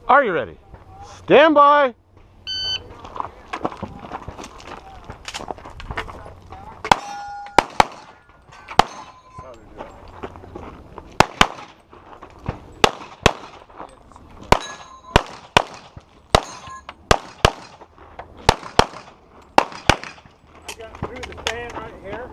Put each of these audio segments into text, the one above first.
Are you ready? Stand by. Through the fan right here.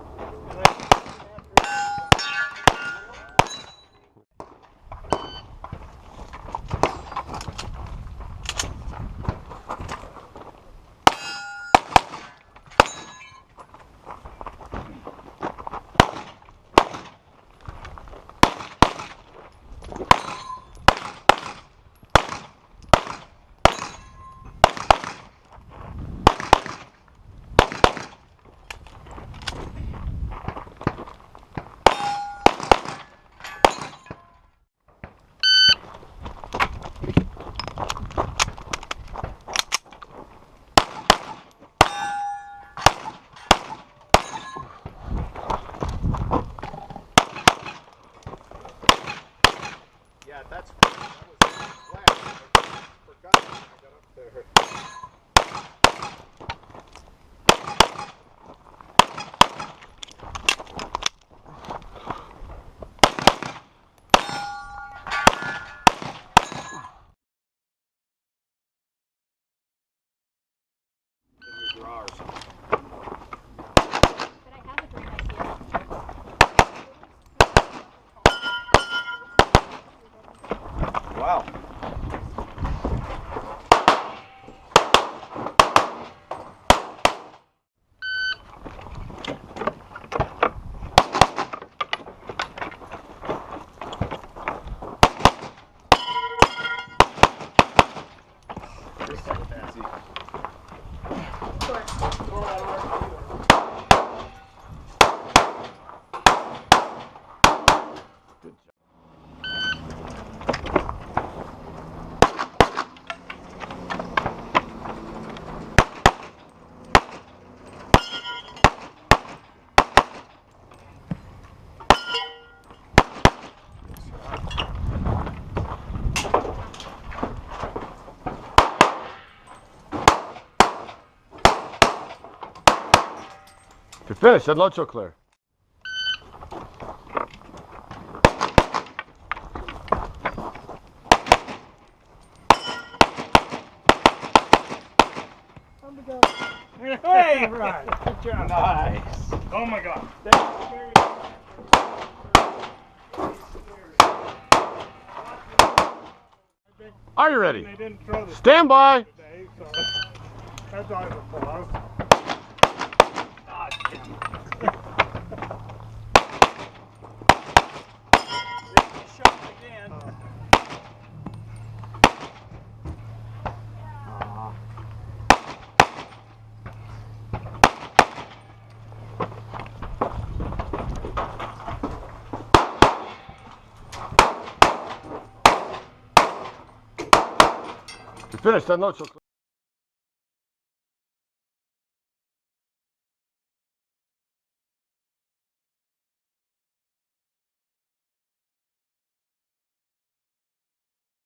Yeah, that was flat. I forgot when I got up there. In your drawers. But I have a great idea. Wow. You're finished. That load show clear. Hey, right. Good job. Nice. Oh my God. Are you ready? They didn't throw the Stand by. today, so that's always a plus. God damn it. Shot again. You're finished. That load show clear.